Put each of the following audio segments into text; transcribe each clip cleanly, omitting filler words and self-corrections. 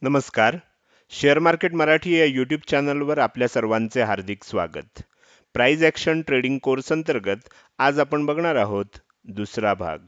नमस्कार. Share market Marathi या YouTube चॅनलवर आपल्या सर्वांचे हार्दिक स्वागत. प्राइस ॲक्शन ट्रेडिंग कोर्स अंतर्गत आज आपण बघणार आहोत दुसरा भाग.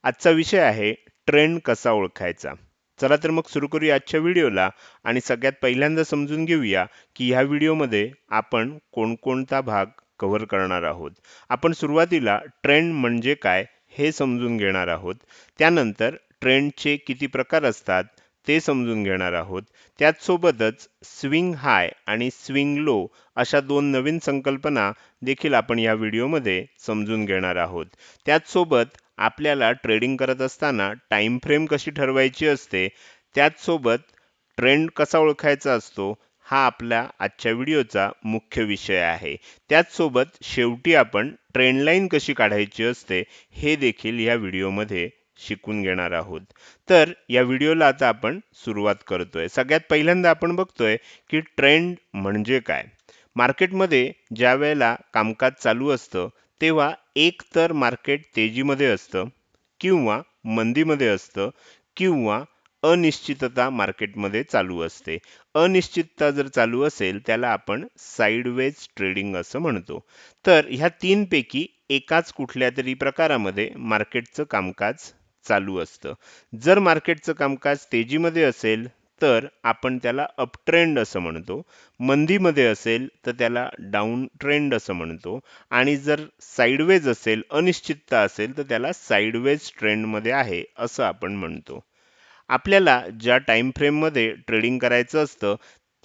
आजचा विषय आहे ट्रेंड कसा ओळखायचा. चला तर मग सुरू करूया आजच्या व्हिडिओला आणि सगळ्यात पहिल्यांदा समजून घेऊया की ह्या व्हिडिओमध्ये आपण कोणकोणता भाग कव्हर करणार आहोत. आपण सुरुवातीला ट्रेंड म्हणजे काय हे समजून घेणार आहोत. त्यानंतर ट्रेंडचे किती प्रकार असतात ते समजून घेणार आहोत. त्याचसोबतच स्विंग हाय आणि स्विंग लो अशा दोन नवीन संकल्पना देखील आपण या व्हिडिओमध्ये समजून घेणार आहोत. त्याचसोबत आपल्याला ट्रेडिंग करत असताना टाइम फ्रेम कशी ठरवायची असते, त्याचसोबत ट्रेंड कसा ओळखायचा असतो, हा आपल्या आजच्या व्हिडिओचा मुख्य विषय आहे. त्याचसोबत शेवटी आपण ट्रेंड लाईन कशी काढायची असते हे देखील या व्हिडिओमध्ये शिकून घेणार आहोत. तर या व्हिडिओला आता आपण सुरुवात करतोय. सगळ्यात पहिल्यांदा आपण बघतोय की ट्रेंड म्हणजे काय. मार्केटमध्ये ज्या वेळेला कामकाज चालू असतं तेव्हा एक तर मार्केट तेजीमध्ये असतं किंवा मंदीमध्ये असतं किंवा अनिश्चितता मार्केटमध्ये चालू असते. अनिश्चितता जर चालू असेल त्याला आपण साईडवेज ट्रेडिंग असं म्हणतो. तर ह्या तीनपैकी एकाच कुठल्या तरी प्रकारामध्ये मार्केटचं कामकाज चालू असतं. जर मार्केटचं कामकाज तेजीमध्ये असेल तर आपण त्याला अप ट्रेंड असं म्हणतो. मंदीमध्ये असेल तर त्याला डाऊन ट्रेंड असं म्हणतो आणि जर साईडवेज असेल, अनिश्चितता असेल तर त्याला साईडवेज ट्रेंडमध्ये आहे असं आपण म्हणतो. आपल्याला ज्या टाइम फ्रेममध्ये ट्रेडिंग करायचं असतं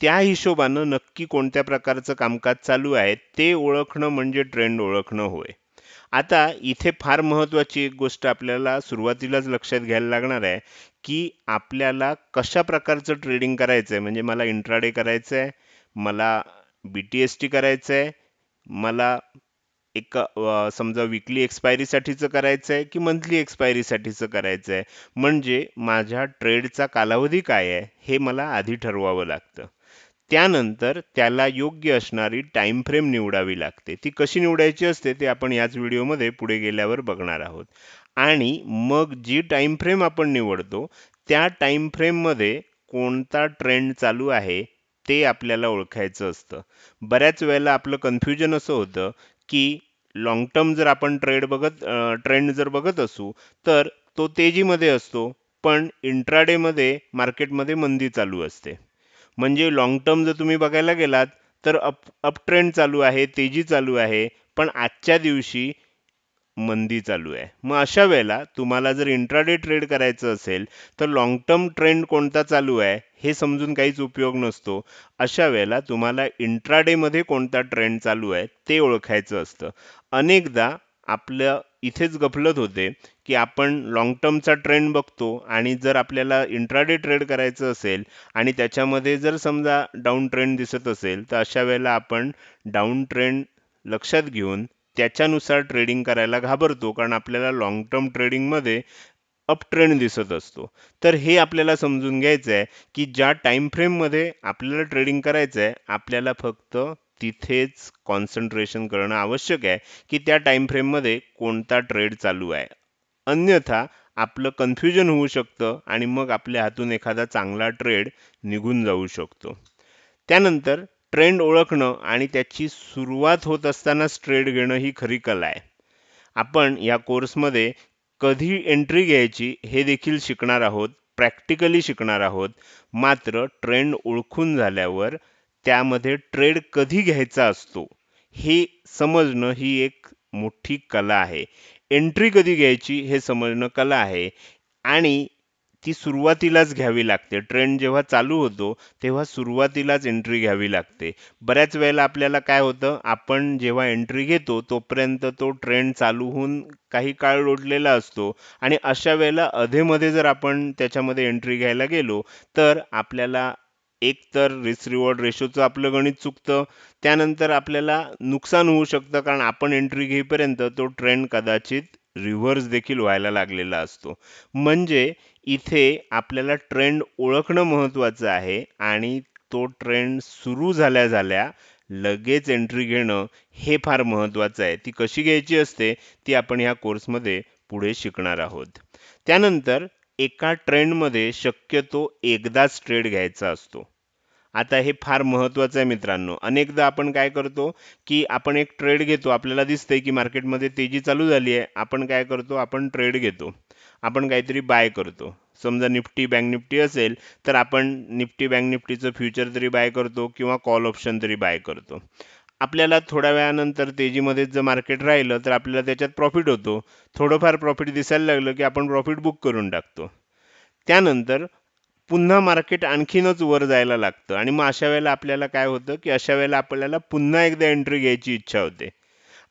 त्या हिशोबानं नक्की कोणत्या प्रकारचं कामकाज चालू आहे ते ओळखणं म्हणजे ट्रेंड ओळखणं होय. आता इथे फार महत्त्वाची एक गोष्ट आपल्याला सुरुवातीलाच लक्षात घ्यायला लागणार आहे की आपल्याला कशा प्रकारचं ट्रेडिंग करायचं आहे. म्हणजे मला इंट्राडे करायचं आहे, मला BTST करायचं आहे, मला एक समजा विकली एक्सपायरीसाठीचं करायचं आहे की मंथली एक्सपायरीसाठीचं करायचं आहे. म्हणजे माझ्या ट्रेडचा कालावधी काय आहे हे मला आधी ठरवावं लागतं. त्यानंतर त्याला योग्य असणारी टाइम फ्रेम निवडावी लागते. ती कशी निवडायची असते ते आपण याच व्हिडिओमध्ये पुढे गेल्यावर बघणार आहोत. आणि मग जी टाइम फ्रेम आपण निवडतो त्या टाइम फ्रेममध्ये कोणता ट्रेंड चालू आहे ते आपल्याला ओळखायचं असतं. बऱ्याच वेळेला आपलं कन्फ्युजन असं होतं की लॉंग टर्म जर आपण ट्रेंड जर बघत असू तर तो तेजीमध्ये असतो, पण इंट्राडेमध्ये मार्केटमध्ये मंदी चालू असते. म्हणजे लाँग टर्म जर तुम्ही बघायला गेलात तर अप ट्रेंड चालू आहे, तेजी चालू आहे, पण आजच्या दिवशी मंदी चालू आहे. मग अशा वेळेला तुम्हाला जर इंट्राडे ट्रेड करायचं असेल तर लाँग टर्म ट्रेंड कोणता चालू आहे हे समजून काहीच उपयोग नसतो. अशा वेळेला तुम्हाला इंट्राडेमध्ये कोणता ट्रेंड चालू आहे ते ओळखायचं असतं. अनेकदा आपलं इथेच गफलत होते की आपण लाँग टर्मचा ट्रेंड बघतो आणि जर आपल्याला इंट्राडे ट्रेड करायचं असेल आणि त्याच्यामध्ये जर समजा डाऊन ट्रेंड दिसत असेल तर अशा वेळेला आपण डाऊन ट्रेंड लक्षात घेऊन त्याच्यानुसार ट्रेडिंग करायला घाबरतो, कारण आपल्याला लाँग टर्म ट्रेडिंगमध्ये अप ट्रेंड दिसत असतो. तर हे आपल्याला समजून घ्यायचं आहे की ज्या टाइम फ्रेममध्ये आपल्याला ट्रेडिंग करायचं आहे आपल्याला फक्त तिथेच कॉन्सन्ट्रेशन करणं आवश्यक आहे की त्या टाइम फ्रेममध्ये कोणता ट्रेड चालू आहे. अन्यथा आपलं कन्फ्युजन होऊ शकतं आणि मग आपल्या हातून एखादा चांगला ट्रेड निघून जाऊ शकतो. त्यानंतर ट्रेंड ओळखणं आणि त्याची सुरुवात होत असतानाच ट्रेड घेणं ही खरी कला आहे. आपण या कोर्समध्ये कधी एंट्री घ्यायची हे देखील शिकणार आहोत, प्रॅक्टिकली शिकणार आहोत. मात्र ट्रेंड ओळखून झाल्यावर त्यामध्ये ट्रेड कधी घ्यायचा असतो हे समजणं ही एक मोठी कला आहे. एंट्री कधी घ्यायची हे समजणं कला आहे आणि ती सुरुवातीलाच घ्यावी लागते. ट्रेंड जेव्हा चालू होतो तेव्हा सुरुवातीलाच एंट्री घ्यावी लागते. बऱ्याच वेळेला आपल्याला काय होतं, आपण जेव्हा एंट्री घेतो तोपर्यंत तो ट्रेंड चालू होऊन काही काळ लोटलेला असतो आणि अशा वेळेला अधेमध्ये जर आपण त्याच्यामध्ये एंट्री घ्यायला गेलो तर आपल्याला एक तर रिस्क रिवॉर्ड रेशोचं आपलं गणित चुकतं, त्यानंतर आपल्याला नुकसान होऊ शकतं, कारण आपण एंट्री घेईपर्यंत तो ट्रेंड कदाचित रिव्हर्स देखील व्हायला लागलेला असतो. म्हणजे इथे आपल्याला ट्रेंड ओळखणं महत्त्वाचं आहे आणि तो ट्रेंड सुरू झाल्या लगेच एंट्री घेणं हे फार महत्त्वाचं आहे. ती कशी घ्यायची असते ती आपण ह्या कोर्समध्ये पुढे शिकणार आहोत. त्यानंतर एका ट्रेंडमध्ये शक्यतो एकदाच ट्रेड घ्यायचा असतो. आता हे फार महत्त्वाचं आहे मित्रांनो. अनेकदा आपण काय करतो, की आपण एक ट्रेड घेतो. आपल्याला दिसतंय, की मार्केटमध्ये तेजी चालू झाली आहे. आपण काय करतो, आपण ट्रेड घेतो. आपण काहीतरी बाय करतो. समजा निफ्टी, बँक निफ्टी असेल, तर आपण निफ्टी, बँक निफ्टीचं फ्युचर तरी बाय करतो किंवा कॉल ऑप्शन तरी बाय करतो. आपल्याला थोड्या वेळानंतर तेजीमध्ये जर मार्केट राहिलं, तर आपल्याला त्याच्यात प्रॉफिट होतो. थोडंफार प्रॉफिट दिसायला लागलं, की आपण प्रॉफिट बुक करून टाकतो. त्यानंतर पुन्हा मार्केट आणखीनच वर जायला लागतं आणि मग अशा वेळेला आपल्याला काय होतं, की अशा वेळेला आपल्याला पुन्हा एकदा एंट्री घ्यायची इच्छा होते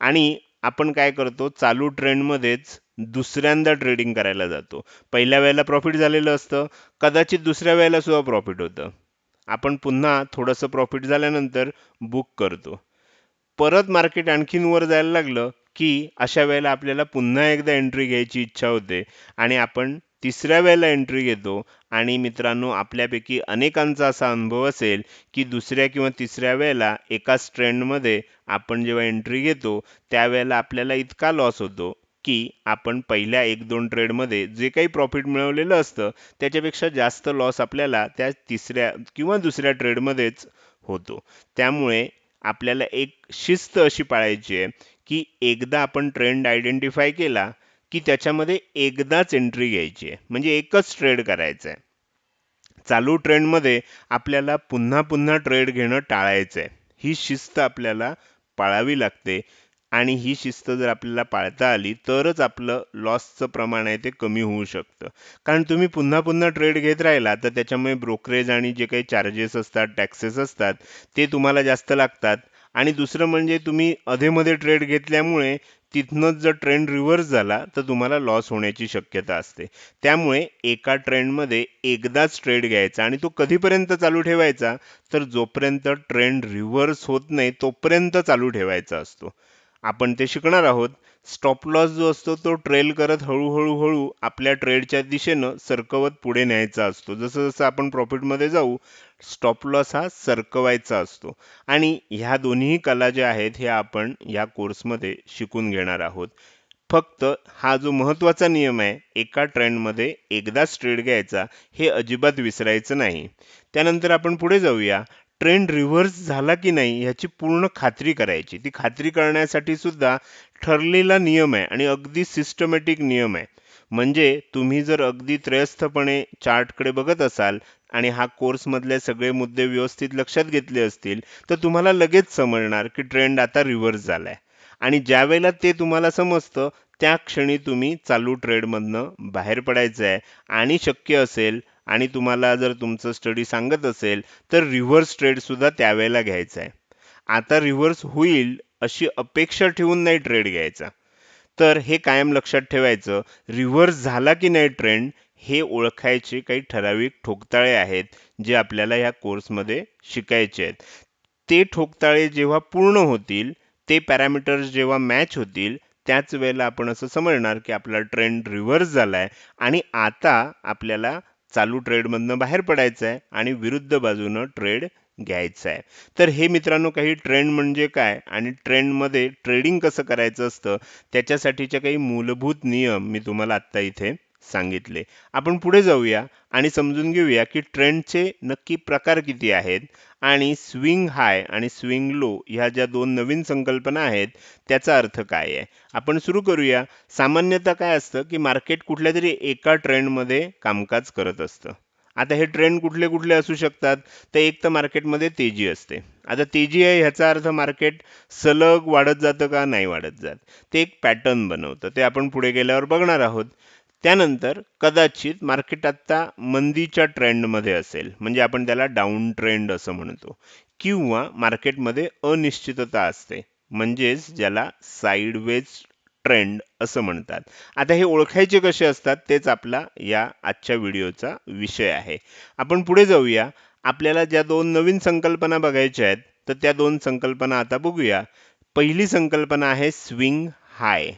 आणि आपण काय करतो, चालू ट्रेंडमध्येच दुसऱ्यांदा ट्रेडिंग करायला जातो. पहिल्या वेळेला प्रॉफिट झालेलं असतं, कदाचित दुसऱ्या वेळेला सुद्धा प्रॉफिट होतं. आपण पुन्हा थोडंसं प्रॉफिट झाल्यानंतर बुक करतो. परत मार्केट आणखीन वर जायला लागलं, की अशा वेळेला आपल्याला पुन्हा एकदा एंट्री घ्यायची इच्छा होते आणि आपण तिसऱ्या वेळेला एंट्री घेतो आणि मित्रांनो, आपल्यापैकी अनेकांचा असा अनुभव असेल, की दुसऱ्या किंवा तिसऱ्या वेळेला एकाच ट्रेंडमध्ये आपण जेव्हा एंट्री घेतो, त्यावेळेला आपल्याला इतका लॉस होतो, की आपण पहिल्या 1-2 ट्रेडमध्ये जे काही प्रॉफिट मिळवलेलं असतं, त्याच्यापेक्षा जास्त लॉस आपल्याला त्या तिसऱ्या किंवा दुसऱ्या ट्रेडमध्येच होतो. त्यामुळे आपल्याला एक शिस्त अशी पाळायची आहे, की एकदा आपण ट्रेंड आयडेंटिफाय केला, की त्याच्यामध्ये एकदाच एंट्री घ्यायची आहे. म्हणजे एकच ट्रेड करायचा आहे. चालू ट्रेंडमध्ये आपल्याला पुन्हा पुन्हा ट्रेड घेणं टाळायचं आहे. ही शिस्त आपल्याला पाळावी लागते आणि ही शिस्त जर आपल्याला पाळता आली तरच आपलं लॉसचं प्रमाण आहे ते कमी होऊ शकतं. कारण तुम्ही पुन्हा पुन्हा ट्रेड घेत राहिला तर त्याच्यामुळे ब्रोकरेज आणि जे काही चार्जेस असतात, टॅक्सेस असतात, ते तुम्हाला जास्त लागतात आणि दुसरं म्हणजे तुम्ही अधेमध्ये ट्रेड घेतल्यामुळे तिथनंच जर ट्रेंड रिव्हर्स झाला तर तुम्हाला लॉस होण्याची शक्यता असते. त्यामुळे एका ट्रेंडमध्ये एकदाच ट्रेड घ्यायचा आणि तो कधीपर्यंत चालू ठेवायचा, तर जोपर्यंत ट्रेंड रिव्हर्स होत नाही तोपर्यंत चालू ठेवायचा असतो. आपण ते शिकणार आहोत. स्टॉप लॉस जो असतो तो ट्रेल करत हळू आपल्या ट्रेडच्या दिशेनं सरकवत पुढे न्यायचा असतो. जसं जसं आपण प्रॉफिटमध्ये जाऊ, स्टॉप लॉस हा सरकवायचा असतो आणि ह्या दोन्ही कला ज्या आहेत हे आपण या कोर्समध्ये शिकून घेणार आहोत. फक्त हा जो महत्त्वाचा नियम आहे, एका ट्रेंडमध्ये एकदाच ट्रेड घ्यायचा, हे अजिबात विसरायचं नाही. त्यानंतर आपण पुढे जाऊया. ट्रेंड रिव्हर्स झाला की नाही ह्याची पूर्ण खात्री करायची. ती खात्री करण्यासाठी सुद्धा ठरलेला नियम आहे आणि अगदी सिस्टमॅटिक नियम आहे. म्हणजे तुम्ही जर अगदी त्रयस्थपणे चार्टकडे बघत असाल आणि हा कोर्समधले सगळे मुद्दे व्यवस्थित लक्षात घेतले असतील, तर तुम्हाला लगेच समजणार की ट्रेंड आता रिव्हर्स झालाय. आणि ज्यावेळेला ते तुम्हाला समजतं, त्या क्षणी तुम्ही चालू ट्रेडमधनं बाहेर पडायचं आहे आणि शक्य असेल आणि तुम्हाला जर तुमचं स्टडी सांगत असेल, तर रिव्हर्स ट्रेडसुद्धा त्यावेळेला घ्यायचा आहे. आता रिव्हर्स होईल अशी अपेक्षा ठेवून नाही ट्रेड घ्यायचा. तर हे कायम लक्षात ठेवायचं. रिव्हर्स झाला की नाही ट्रेंड हे ओळखायचे काही ठराविक ठोकताळे आहेत, जे आपल्याला या कोर्समध्ये शिकायचे आहेत. ते ठोकताळे जेव्हा पूर्ण होतील, ते पॅरामीटर्स जेव्हा मॅच होतील, त्याच वेळेला आपण असं समजणार की आपला ट्रेंड रिव्हर्स झालाय आणि आता आपल्याला चालू ट्रेडमधनं बाहेर पडायचं आहे आणि विरुद्ध बाजूनं ट्रेड घ्यायचा आहे. तर हे मित्रांनो काही ट्रेंड म्हणजे काय आणि ट्रेंडमध्ये ट्रेडिंग कसं करायचं असतं, त्याच्यासाठीचे काही मूलभूत नियम मी तुम्हाला आत्ता इथे सांगितले. आपण पुढे जाऊया आणि समजून घेऊया की ट्रेंडचे नक्की प्रकार किती आहेत आणि स्विंग हाय आणि स्विंग लो ह्या ज्या दोन नवीन संकल्पना आहेत त्याचा अर्थ काय आहे. आपण सुरू करूया. सामान्यतः काय असतं की मार्केट कुठल्या तरी एका ट्रेंडमध्ये कामकाज करत असतं. आता हे ट्रेंड कुठले कुठले असू शकतात, तर एक तर मार्केटमध्ये तेजी असते. आता तेजी आहे ह्याचा अर्थ मार्केट सलग वाढत जातं का नाही वाढत जात, ते एक पॅटर्न बनवतं. ते आपण पुढे गेल्यावर बघणार आहोत. त्यानंतर कदाचित मार्केट आता मंदीच्या ट्रेंडमध्ये असेल, म्हणजे आपण त्याला डाऊन ट्रेंड असं म्हणतो, किंवा मार्केटमध्ये अनिश्चितता असते, म्हणजेच ज्याला साईडवेज ट्रेंड असं म्हणतात. आता हे ओळखायचे कसे असतात तेच आपला या आजच्या व्हिडिओचा विषय आहे. आपण पुढे जाऊया. आपल्याला ज्या दोन नवीन संकल्पना बघायच्या आहेत, तर त्या दोन संकल्पना आता बघूया. पहिली संकल्पना आहे स्विंग हाय.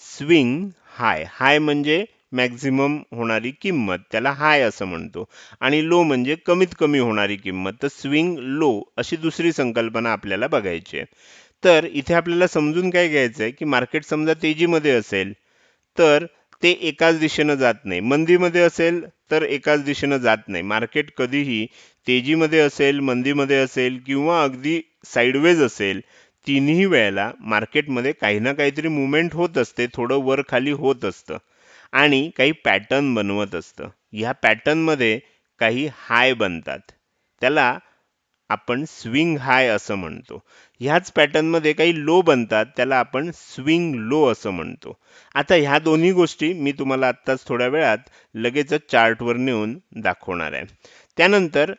स्विंग हाय. हाय म्हणजे मॅक्झिमम होणारी किंमत, त्याला हाय असं म्हणतो, आणि लो म्हणजे कमीत कमी होणारी किंमत. तर स्विंग लो अशी दुसरी संकल्पना आपल्याला बघायची आहे. तर इथे आपल्याला समजून काय घ्यायचं आहे की मार्केट समजा तेजीमध्ये असेल, तर ते एकाच दिशेनं जात नाही. मंदीमध्ये असेल तर एकाच दिशेनं जात नाही. मार्केट कधीही तेजीमध्ये असेल, मंदीमध्ये असेल किंवा अगदी साईडवेज असेल, तिन्ही वेळेला मार्केटमध्ये काही ना काहीतरी मूव्हमेंट होत असते, थोडं वर खाली होत असतं आणि काही पॅटर्न बनवत असतं. ह्या पॅटर्नमध्ये काही हाय बनतात. त्याला आपण स्विंग हाय असं म्हणतो. ह्याच पॅटर्नमध्ये काही लो बनतात, त्याला आपण स्विंग लो असं म्हणतो. आता ह्या दोन्ही गोष्टी मी तुम्हाला आत्ताच थोड्या वेळात लगेचच चार्टवर नेऊन दाखवणार आहे. त्यानंतर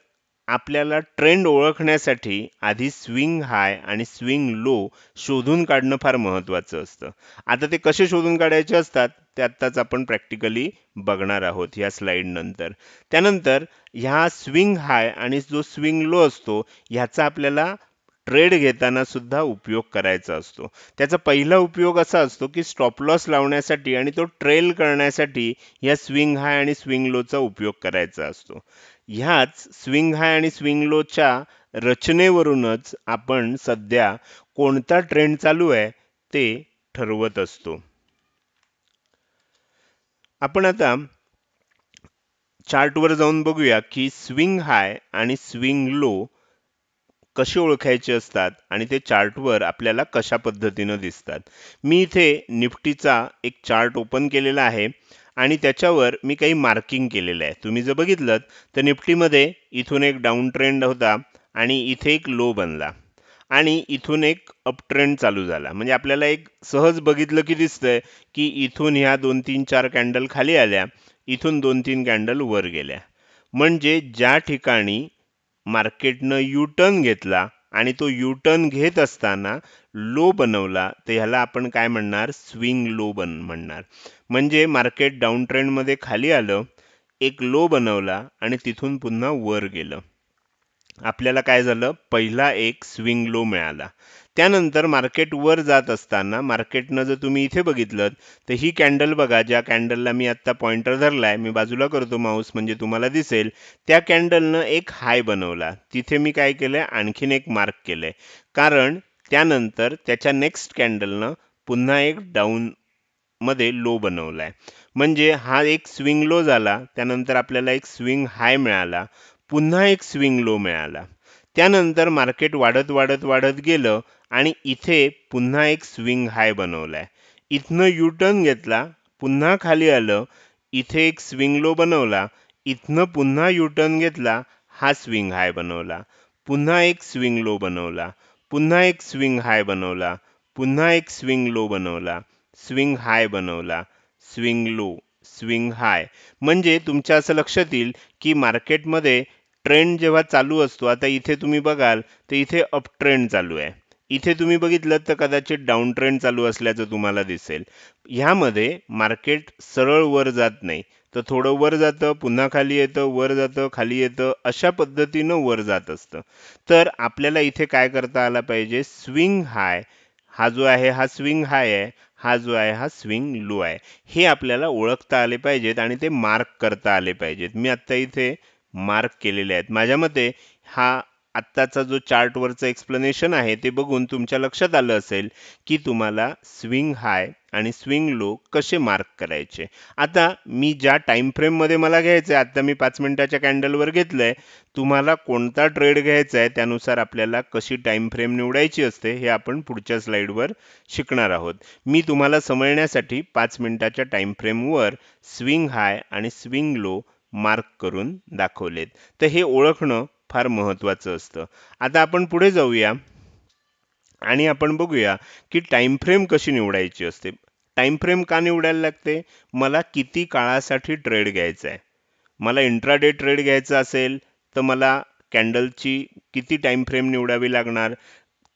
आपल्याला ट्रेंड ओळखण्यासाठी आधी स्विंग हाय आणि स्विंग लो शोधून काढणं फार महत्त्वाचं असतं. आता ते कसे शोधून काढायचे असतात ते आत्ताच आपण प्रॅक्टिकली बघणार आहोत ह्या स्लाइड नंतर. त्यानंतर ह्या स्विंग हाय आणि जो स्विंग लो असतो ह्याचा आपल्याला ट्रेड घेताना सुद्धा उपयोग करायचा असतो. त्याचा पहिला उपयोग असा असतो की स्टॉप लॉस लावण्यासाठी आणि तो ट्रेल करण्यासाठी या स्विंग हाय आणि स्विंग लोचा उपयोग करायचा असतो. ह्याच स्विंग हाय आणि स्विंग लोच्या रचनेवरूनच आपण सध्या कोणता ट्रेंड चालू आहे ते ठरवत असतो. आपण आता चार्टवर जाऊन बघूया की स्विंग हाय आणि स्विंग लो कसे ओळखायचे असतात आणि ते चार्टवर आपल्याला कशा पद्धतीनं दिसतात. मी इथे निफ्टीचा एक चार्ट ओपन केलेला आहे आणि त्याच्यावर मी काही मार्किंग केलेलं आहे. तुम्ही जर बघितलं तर निफ्टीमध्ये इथून एक डाऊन ट्रेंड होता आणि इथे एक लो बनला आणि इथून एक अप ट्रेंड चालू झाला. म्हणजे आपल्याला एक सहज बघितलं की दिसतंय की इथून ह्या 2-3-4 कॅन्डल खाली आल्या, इथून 2-3 कॅन्डल वर गेल्या. म्हणजे ज्या ठिकाणी मार्केटनं यू टर्न घेतला आणि तो यू टर्न घेत असताना लो बनवला तर ह्याला आपण काय म्हणणार, स्विंग लो म्हणणार. म्हणजे मार्केट डाऊन ट्रेंडमध्ये खाली आलं, एक लो बनवला आणि तिथून पुन्हा वर गेलं. आपल्याला काय झालं, पहिला एक स्विंग लो मिळाला. त्यानंतर मार्केट वर जात असताना मार्केटनं जर तुम्ही इथे बघितलं तर ही कॅन्डल बघा, ज्या कॅन्डलला मी आत्ता पॉइंटर धरलाय, मी बाजूला करतो माऊस म्हणजे तुम्हाला दिसेल, त्या कॅन्डलनं एक हाय बनवला. तिथे मी काय केलंय, आणखीन एक मार्क केलंय. कारण त्यानंतर त्याच्या नेक्स्ट कॅन्डलनं पुन्हा एक डाऊन मध्ये लो बनवलाय. म्हणजे हा एक स्विंग लो झाला, त्यानंतर आपल्याला एक स्विंग हाय मिळाला, पुन्हा एक स्विंग लो मिळाला. त्यानंतर मार्केट वाढत वाढत वाढत गेलं आणि इथे पुन्हा एक स्विंग हाय बनवलाय. इथनं यू टर्न घेतला, पुन्हा खाली आलं, इथे एक स्विंग लो बनवला, इथनं पुन्हा यू टर्न घेतला, हा स्विंग हाय बनवला. पुन्हा एक स्विंग लो बनवला, पुन्हा एक स्विंग हाय बनवला, पुन्हा एक स्विंग लो बनवला, स्विंग हाय बनवला, स्विंग लो, स्विंग हाय. म्हणजे तुमच्या असं लक्षात येईल की मार्केटमध्ये ट्रेंड जेव्हा चालू असतो, आता इथे तुम्ही बघाल तर इथे अप ट्रेंड चालू आहे, इथे तुम्ही बघितलं तर कदाचित डाऊन ट्रेंड चालू असल्याचं तुम्हाला दिसेल. ह्यामध्ये मार्केट सरळ वर जात नाही, तर थोडं वर जातं, पुन्हा खाली येतं, वर जातं, खाली येतं, अशा पद्धतीनं वर जात असतं. तर आपल्याला इथे काय करता आला पाहिजे, स्विंग हाय हा जो आहे हा स्विंग हाय आहे, हा जो आहे हा स्विंग लो आहे, हे आपल्याला ओळखता आले पाहिजेत आणि ते मार्क करता आले पाहिजेत. मी आत्ता इथे मार्क केलेले आहेत. माझ्या मते हा आत्ताचा जो चार्टवरचं एक्सप्लेनेशन आहे ते बघून तुमच्या लक्षात आलं असेल की तुम्हाला स्विंग हाय आणि स्विंग लो कसे मार्क करायचे. आता मी ज्या टाइम फ्रेममध्ये मला घ्यायचं आहे, आता मी 5 मिनिटाच्या कॅन्डलवर घेतलंय, तुम्हाला कोणता ट्रेड घ्यायचा आहे त्यानुसार आपल्याला कशी टाइम फ्रेम निवडायची असते हे आपण पुढच्या स्लाइडवर शिकणार आहोत. मी तुम्हाला समजण्यासाठी 5 मिनिटाच्या टाइम फ्रेमवर स्विंग हाय आणि स्विंग लो मार्क करून दाखवलेत. तर हे ओळखणं फार महत्त्वाचं असतं. आता आपण पुढे जाऊया आणि आपण बघूया की टाइम फ्रेम कशी निवडायची असते. टाइम फ्रेम का निवडायला लागते, मला किती काळासाठी ट्रेड घ्यायचा आहे. मला इंट्राडे ट्रेड घ्यायचा असेल तर मला कॅन्डलची किती टाइम फ्रेम निवडावी लागणार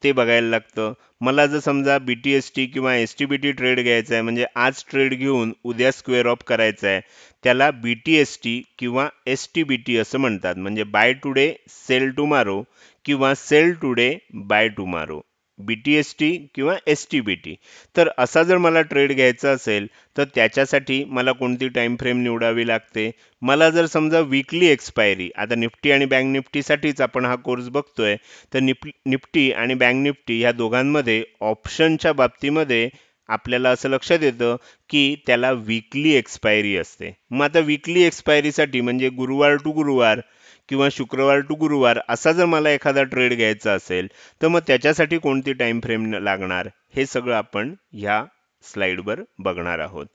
ते बघायला लागतं. मला जर समजा BTST किंवा STBT ट्रेड घ्यायचा आहे, म्हणजे आज ट्रेड घेऊन उद्या स्क्वेअर ऑफ करायचा आहे, त्याला BTST किंवा STBT असं म्हणतात. म्हणजे बाय टुडे सेल टुमारो किंवा sell today buy tomorrow, BTST किंवा STBT. तर असा जर मला ट्रेड घ्यायचा असेल तर त्याच्यासाठी मला कोणती टाइम फ्रेम निवडावी लागते. मला जर समजा वीकली एक्सपायरी, आता निफ्टी आणि बँक निफ्टीसाठीच आपण हा कोर्स बघतोय, तर निफ्टी आणि बँक निफ्टी ह्या दोघांमध्ये ऑप्शनच्या बाबतीमध्ये आपल्याला असं लक्षात येतं की त्याला वीकली एक्सपायरी असते. मग आता वीकली एक्सपायरीसाठी म्हणजे गुरुवार टू गुरुवार किंवा शुक्रवार टू गुरुवार असा जर मला एखादा ट्रेड घ्यायचा असेल, तर मग त्याच्यासाठी कोणती टाइम फ्रेम लागणार हे सगळं आपण ह्या स्लाइडवर बघणार आहोत.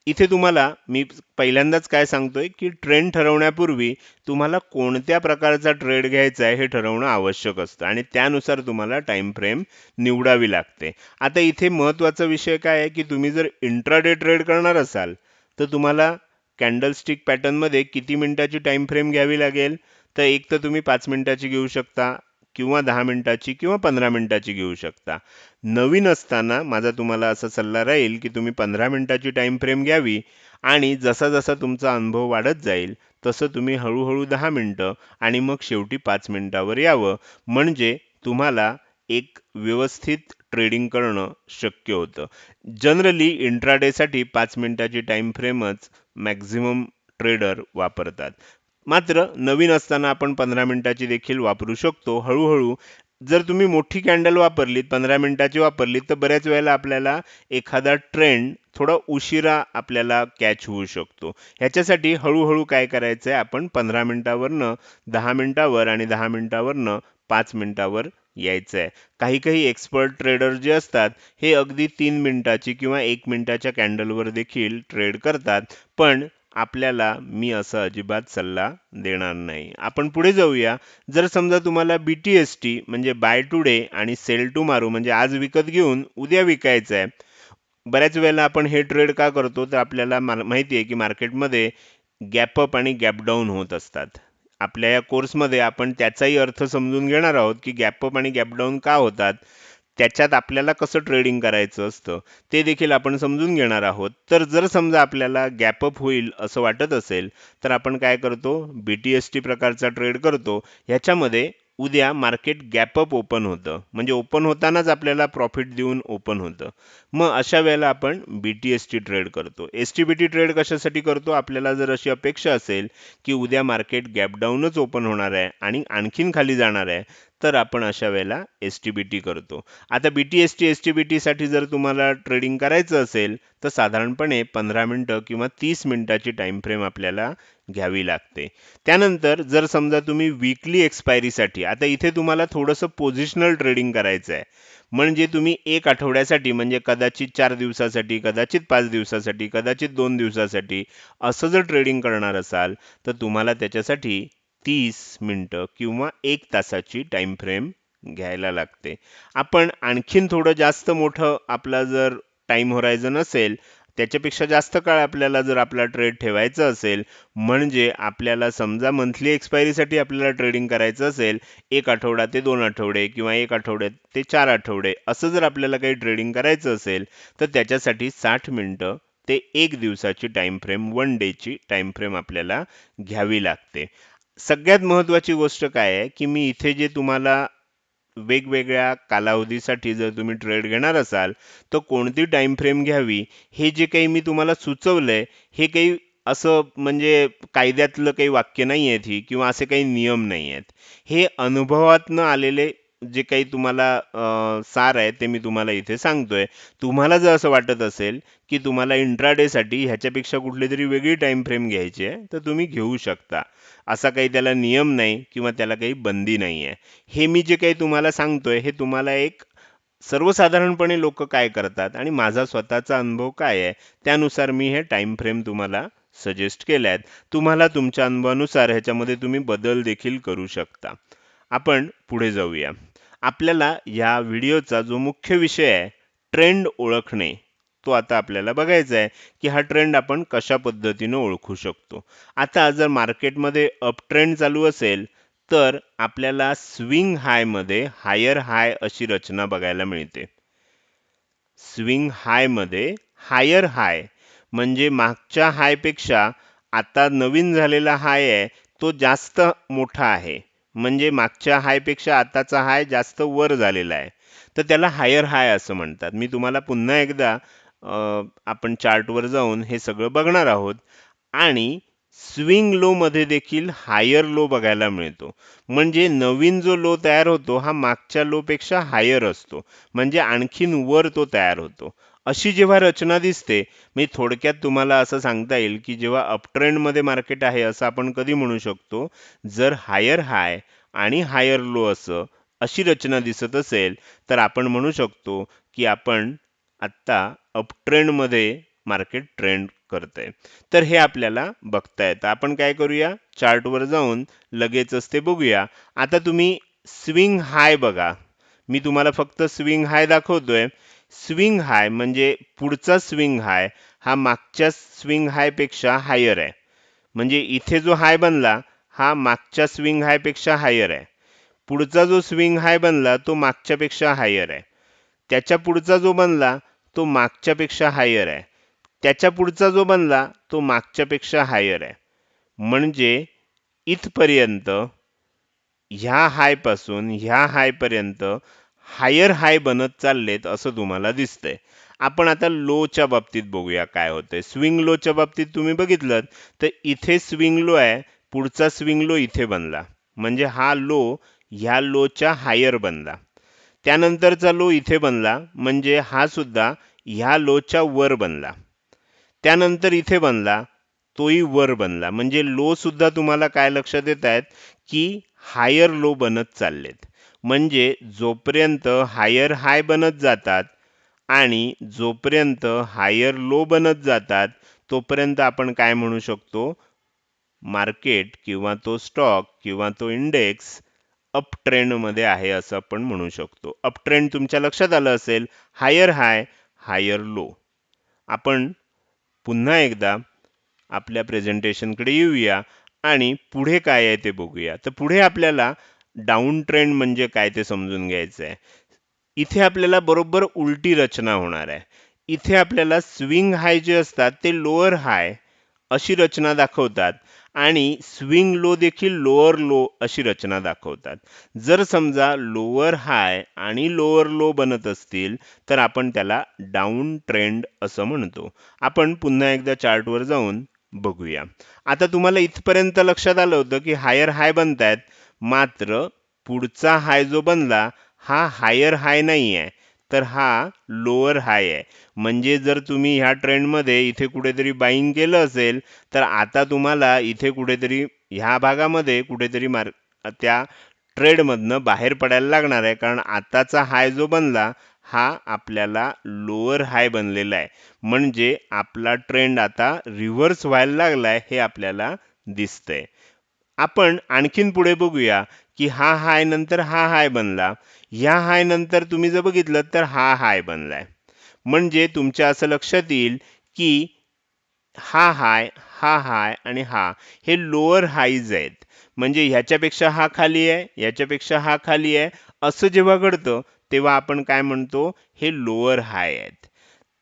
इथे तुम्हाला मी पहिल्यांदाच काय सांगतोय की ट्रेंड ठरवण्यापूर्वी तुम्हाला कोणत्या प्रकारचा ट्रेड घ्यायचा आहे हे ठरवणं आवश्यक असतं आणि त्यानुसार तुम्हाला टाइम फ्रेम निवडावी लागते. आता इथे महत्त्वाचा विषय काय आहे की तुम्ही जर इंट्राडे ट्रेड करणार असाल तर तुम्हाला कॅन्डलस्टिक पॅटर्नमध्ये किती मिनिटाची टाइम फ्रेम घ्यावी लागेल, तर एक तर तुम्ही 5 मिनिटाची घेऊ शकता किंवा 10 मिनिटाची किंवा 15 मिनिटाची घेऊ शकता. नवीन असताना माझा तुम्हाला असा सल्ला राहील की तुम्ही 15 मिनिटाची टाइम फ्रेम घ्यावी आणि जसा जसा तुमचा अनुभव वाढत जाईल तसं तुम्ही हळूहळू 10 मिनिटं आणि मग शेवटी 5 मिनिटावर यावं, म्हणजे तुम्हाला एक व्यवस्थित ट्रेडिंग करणं शक्य होतं. जनरली इंट्राडेसाठी 5 मिनिटाची टाइम फ्रेमच मॅक्झिमम ट्रेडर वापरतात. मात्र नवीन असताना आपण 15 मिनिटाची देखील वापरू शकतो. हळूहळू जर तुम्ही मोठी कॅन्डल वापरलीत, 15 मिनिटाची वापरलीत, तर बऱ्याच वेळेला आपल्याला एखादा ट्रेंड थोडा उशिरा आपल्याला कॅच होऊ शकतो. ह्याच्यासाठी हळूहळू काय करायचं आहे, आपण 15 मिनिटावरनं 10 मिनिटावर आणि 10 मिनिटावरनं 5 मिनिटावर यायचं आहे. काही काही एक्सपर्ट ट्रेडर जे असतात हे अगदी 3 मिनिटाची किंवा 1 मिनिटाच्या कॅन्डलवर देखील ट्रेड करतात, पण आपल्याला मी असं अजिबात सल्ला देणार नाही. आपण पुढे जाऊया. जर समजा तुम्हाला BTST म्हणजे बाय टुडे आणि सेल टुमारो म्हणजे आज विकत घेऊन उद्या विकायचं आहे. बऱ्याच वेळेला आपण हे ट्रेड का करतो, तर आपल्याला माहिती आहे की मार्केटमध्ये गॅप अप आणि गॅप डाऊन होत असतात. आपल्या या कोर्समध्ये आपण त्याचाही अर्थ समजून घेणार आहोत की गॅप अप आणि गॅप डाऊन का होतात, त्याच्यात आपल्याला कसं ट्रेडिंग करायचं असतं ते देखील आपण समजून घेणार आहोत. तर जर समजा आपल्याला गॅप अप होईल असं वाटत असेल तर आपण काय करतो, BTST प्रकारचा ट्रेड करतो. ह्याच्यामध्ये उद्या मार्केट गॅप अप ओपन होतं, म्हणजे ओपन होतानाच आपल्याला प्रॉफिट देऊन ओपन होतं. मग अशा वेळेला आपण BTST ट्रेड करतो. STBT ट्रेड कशासाठी करतो, आपल्याला जर अशी अपेक्षा असेल की उद्या मार्केट गॅप डाऊनच ओपन होणार आहे आणि आणखीन खाली जाणार आहे, तर आपण अशा वेळेला STBT करतो. आता BTST STBT साठी जर तुम्हाला ट्रेडिंग करायचं असेल तर साधारणपणे 15 मिनिटं किंवा 30 मिनिटाची टाइम फ्रेम आपल्याला घ्यावी लागते. त्यानंतर जर समजा तुम्ही वीकली एक्सपायरीसाठी, आता इथे तुम्हाला थोडंसं पोझिशनल ट्रेडिंग करायचं आहे, म्हणजे तुम्ही एक आठवड्यासाठी म्हणजे कदाचित 4 दिवसासाठी, कदाचित 5 दिवसासाठी, कदाचित 2 दिवसासाठी असं जर ट्रेडिंग करणार असाल तर तुम्हाला त्याच्यासाठी 30 मिनिटं किंवा 1 तासाची टाइम फ्रेम घ्यायला लागते. आपण आणखीन थोडं जास्त मोठं आपला जर टाइम होरायझन असेल, त्याच्यापेक्षा जास्त काळ आपल्याला जर आपला ट्रेड ठेवायचा असेल, म्हणजे आपल्याला समजा मंथली एक्सपायरीसाठी आपल्याला ट्रेडिंग करायचं असेल, 1 आठवडा ते 2 आठवडे किंवा 1 आठवडे ते 4 आठवडे असं जर आपल्याला काही ट्रेडिंग करायचं असेल, तर त्याच्यासाठी 60 मिनिटं ते 1 दिवसाची टाइम फ्रेम, 1 डेची टाइम फ्रेम आपल्याला घ्यावी लागते. सगळ्यात महत्त्वाची गोष्ट काय आहे की मी इथे जे तुम्हाला वेगवेगळ्या कालावधीसाठी जर तुम्ही ट्रेड घेणार असाल तर कोणती टाइम फ्रेम घ्यावी हे जे काही मी तुम्हाला सुचवलंय, हे काही असं म्हणजे कायद्यातलं काही वाक्य नाही आहेत ही किंवा असे काही नियम नाही आहेत. हे अनुभवातनं आलेले जे काही तुम्हाला सार आहे ते मी तुम्हाला इथे सांगतोय. तुम्हाला जर असं वाटत असेल की तुम्हाला इंट्राडेसाठी ह्याच्यापेक्षा कुठली तरी वेगळी टाइम फ्रेम घ्यायची आहे तर तुम्ही घेऊ शकता. असा काही त्याला नियम नाही किंवा त्याला काही बंदी नाही आहे. हे मी जे काही तुम्हाला सांगतोय हे तुम्हाला एक सर्वसाधारणपणे लोक काय करतात आणि माझा स्वतःचा अनुभव काय आहे त्यानुसार मी हे टाइम फ्रेम तुम्हाला सजेस्ट केल्यात. तुम्हाला तुमच्या अनुभवानुसार ह्याच्यामध्ये तुम्ही बदल देखील करू शकता. आपण पुढे जाऊया. आपल्याला या व्हिडिओचा जो मुख्य विषय आहे, ट्रेंड ओळखणे, तो आता आपल्याला बघायचा आहे की हा ट्रेंड आपण कशा पद्धतीने ओळखू शकतो. आता जर मार्केटमध्ये अप ट्रेंड चालू असेल तर आपल्याला स्विंग हाय मध्ये हायर हाय अशी रचना बघायला मिळते. स्विंग हाय मध्ये हायर हाय म्हणजे मागच्या हाय पेक्षा आता नवीन झालेला हाय आहे तो जास्त मोठा आहे, म्हणजे मागच्या हाय पेक्षा आताचा हाय जास्त वर झालेला आहे, तर त्याला हायर हाय असं म्हणतात. मी तुम्हाला पुन्हा एकदा आपण चार्टवर जाऊन हे सगळं बघणार आहोत. आणि स्विंग लो मध्ये देखील हायर लो बघायला मिळतो, म्हणजे नवीन जो लो तयार होतो हा मागच्या लो पेक्षा हायर असतो, म्हणजे आणखीन वर तो तयार होतो. अशी जेव्हा रचना दिसते, मी थोडक्यात तुम्हाला असं सांगता येईल, की जेव्हा अप ट्रेंडमध्ये मार्केट आहे असं आपण कधी म्हणू शकतो, जर हायर हाय आणि हायर लो असं अशी रचना दिसत असेल, तर आपण म्हणू शकतो, की आपण आत्ता अप ट्रेंडमध्ये मार्केट ट्रेंड करतंय. तर हे आपल्याला बघता येतं. आपण काय करूया, चार्टवर जाऊन लगेचच ते बघूया. आता तुम्ही स्विंग हाय बघा. मी तुम्हाला फक्त स्विंग हाय दाखवतोय. स्विंग हाय म्हणजे पुढचा स्विंग हाय हा मागच्या स्विंग हाय पेक्षा हायर आहे. म्हणजे इथे जो हाय बनला हा मागच्या स्विंग हाय पेक्षा हायर आहे. पुढचा जो स्विंग हाय बनला तो मागच्यापेक्षा हायर आहे. त्याच्या पुढचा जो बनला तो मागच्यापेक्षा हायर आहे. त्याच्या पुढचा जो बनला तो मागच्यापेक्षा हायर आहे. म्हणजे इथपर्यंत ह्या हाय पासून ह्या हाय पर्यंत हायर हाय बनत चाललेत असं तुम्हाला दिसतंय. आपण आता लोच्या बाबतीत बघूया काय होतंय. स्विंग लोच्या बाबतीत तुम्ही बघितलं तर इथे स्विंग लो आहे, पुढचा स्विंग लो इथे बनला. म्हणजे हा लो ह्या लोच्या हायर बनला. त्यानंतरचा लो इथे बनला, म्हणजे हा सुद्धा ह्या लोच्या वर बनला. त्यानंतर इथे बनला, तोही वर बनला. म्हणजे लो सुद्धा तुम्हाला काय लक्षात येत आहेत, की हायर लो बनत चाललेत. म्हणजे जोपर्यंत हायर हाय बनत जातात आणि जोपर्यंत हायर लो बनत जातात, तोपर्यंत आपण काय म्हणू शकतो, मार्केट किंवा तो स्टॉक किंवा तो इंडेक्स अप ट्रेंडमध्ये आहे असं आपण म्हणू शकतो. अप ट्रेंड तुमच्या लक्षात आलं असेल, हायर हाय, हायर लो. आपण पुन्हा एकदा आपल्या प्रेझेंटेशनकडे येऊया आणि पुढे काय आहे ते बघूया. तर पुढे आपल्याला डाऊन ट्रेंड म्हणजे काय ते समजून घ्यायचं आहे. इथे आपल्याला बरोबर उलटी रचना होणार आहे. इथे आपल्याला स्विंग हाय जे असतात ते लोअर हाय अशी रचना दाखवतात आणि स्विंग लो देखील लोअर लो अशी रचना दाखवतात. जर समजा लोअर हाय आणि लोअर लो बनत असतील तर आपण त्याला डाऊन ट्रेंड असं म्हणतो. आपण पुन्हा एकदा चार्टवर जाऊन बघूया. आता तुम्हाला इथपर्यंत लक्षात आलं होतं की हायर हाय बनतायत, मात्र पुढचा हाय जो बनला हा हायर हाय नाही आहे, तर हा लोअर हाय आहे. म्हणजे जर तुम्ही ह्या ट्रेंडमध्ये इथे कुठेतरी बाईंग केलं असेल, तर आता तुम्हाला इथे कुठेतरी ह्या भागामध्ये कुठेतरी त्या ट्रेडमधनं बाहेर पडायला लागणार आहे. कारण आताचा हाय जो बनला हा आपल्याला लोअर हाय बनलेला आहे. म्हणजे आपला ट्रेंड आता रिव्हर्स व्हायला लागलाय हे आपल्याला दिसतंय. आपण आणखीन पुढे बघूया, की हा हाय नंतर हा हाय बनला. ह्या हाय नंतर तुम्ही जर बघितलं तर हा हाय बनलाय. म्हणजे तुमच्या असं लक्षात येईल, की हा हाय आणि हा हे लोअर हाईज आहेत. म्हणजे ह्याच्यापेक्षा हा खाली आहे, ह्याच्यापेक्षा हा खाली आहे. असं जेव्हा घडतं, तेव्हा आपण काय म्हणतो, हे लोअर हाय आहेत.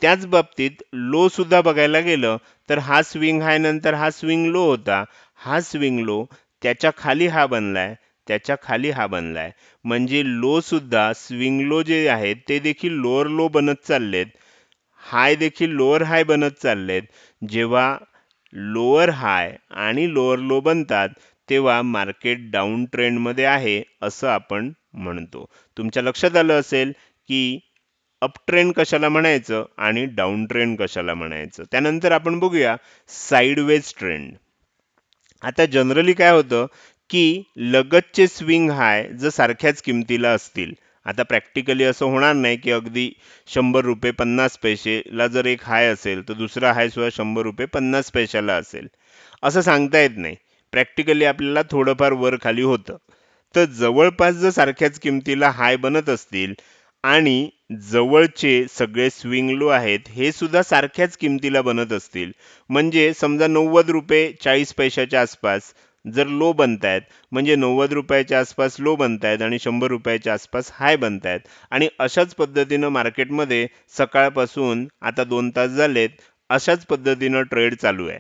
त्याच बाबतीत लो सुद्धा बघायला गेलं, तर हा स्विंग हाय नंतर हा स्विंग लो होता. हा स्विंग लो त्याच्या खाली हा बनलाय, त्याच्या खाली हा बनलाय. म्हणजे लो सुद्धा स्विंग लो जे आहेत ते देखील लोअर लो बनत चाललेत. हाय देखील लोअर हाय बनत चाललेत. जेव्हा लोअर हाय आणि लोअर लो बनतात, तेव्हा मार्केट डाऊन ट्रेंडमध्ये आहे असं आपण म्हणतो. तुमच्या लक्षात आलं असेल, की अप ट्रेंड कशाला म्हणायचं आणि डाऊन ट्रेंड कशाला म्हणायचं. त्यानंतर आपण बघूया साईडवेज ट्रेंड. आता जनरली काय होतं, की लगतचे स्विंग हाय जर सारख्याच किमतीला असतील, आता प्रॅक्टिकली असं होणार नाही की अगदी ₹100 50 पैसेला जर एक हाय असेल तर दुसरा हाय सुद्धा ₹100 50 पैशाला असेल, असं सांगता येत नाही. प्रॅक्टिकली आपल्याला थोडंफार वर खाली होतं. तर जवळपास जर सारख्याच किमतीला हाय बनत असतील आणि जवळचे सगळे स्विंग लो आहेत हे सुद्धा सारख्याच किमतीला बनत असतील, म्हणजे समजा ₹90.40 आसपास जर लो बनतायत, म्हणजे ₹90 आसपास लो बनतायत आणि ₹100 आसपास हाय बनतायत आणि अशाच पद्धतीनं मार्केटमध्ये सकाळपासून आता 2 तास झालेत, अशाच पद्धतीनं ट्रेड चालू आहे.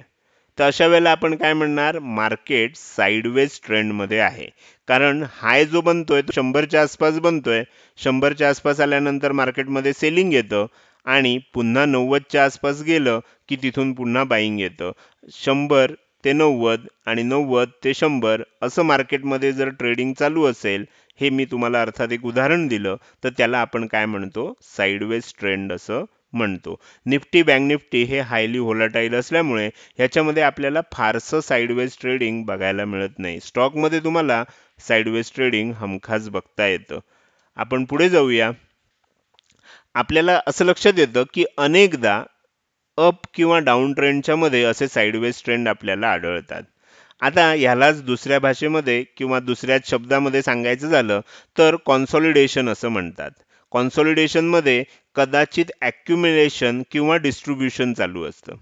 तर अशा वेळेला आपण काय म्हणणार, मार्केट साईडवेज ट्रेंडमध्ये आहे. कारण हाय जो बनतोय तो 100च्या आसपास बनतोय. 100च्या आसपास आल्यानंतर मार्केटमध्ये सेलिंग येतं आणि पुन्हा 90च्या आसपास गेलं की तिथून पुन्हा बाईंग येतं. 100 ते 90 आणि 90 ते 100 असं मार्केटमध्ये जर ट्रेडिंग चालू असेल, हे मी तुम्हाला अर्थात एक उदाहरण दिलं, तर त्याला आपण काय म्हणतो, साईडवेज ट्रेंड असं म्हणतो. निफ्टी बँक निफ्टी हे हायली व्होलाटाईल असल्यामुळे ह्याच्यामध्ये आपल्याला फारसं साईडवेज ट्रेडिंग बघायला मिळत नाही. स्टॉकमध्ये तुम्हाला साईडवेज ट्रेडिंग हमखास बघता येतं. आपण पुढे जाऊया. आपल्याला असं लक्षात येतं की अनेकदा अप किंवा डाऊन ट्रेंडच्या मध्ये असे साईडवेज ट्रेंड आपल्याला आढळतात. आता ह्यालाच दुसऱ्या भाषेमध्ये किंवा दुसऱ्याच शब्दामध्ये सांगायचं झालं तर कॉन्सॉलिडेशन असं म्हणतात. कॉन्सॉलिडेशनमध्ये कदाचित ॲक्युम्युलेशन किंवा डिस्ट्रीब्युशन चालू असतं.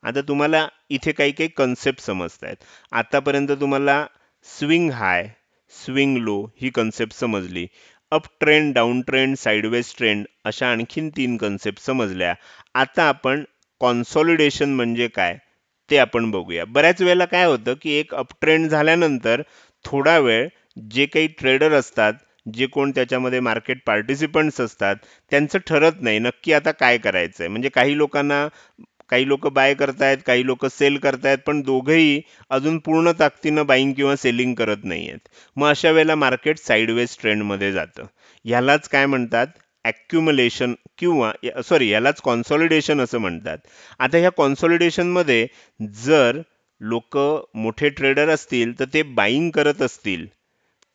आता तुम्हाला इथे काही काही कन्सेप्ट समजत आहेत. आतापर्यंत तुम्हाला स्विंग हाय, स्विंग लो ही कन्सेप्ट समजली. Up trend, down trend, sideways trend अशा आणखीन 3 कन्सेप्ट समजल्या. आता आपण कॉन्सॉलिडेशन म्हणजे काय ते आपण बघूया. बऱ्याच वेळेला काय होतं की एक अप ट्रेंड झाल्यानंतर थोडा वेळ जे काही ट्रेडर असतात, जे कोण त्याच्यामध्ये मार्केट पार्टिसिपंट्स असतात, त्यांचं ठरत नाही नक्की आता काय करायचंय. म्हणजे काही लोक बाय करतायत, काही लोक सेल करतायत, पण दोघेही अजून पूर्ण ताकदीनं बाईंग किंवा सेलिंग करत नाहीयेत. मग अशा वेळेला मार्केट साईडवेज ट्रेंडमध्ये जातं. ह्यालाच काय म्हणतात? ॲक्युम्युलेशन किंवा यालाच कॉन्सॉलिडेशन असं म्हणतात. आता ह्या कॉन्सॉलिडेशनमध्ये जर लोक मोठे ट्रेडर असतील तर ते बाईंग करत असतील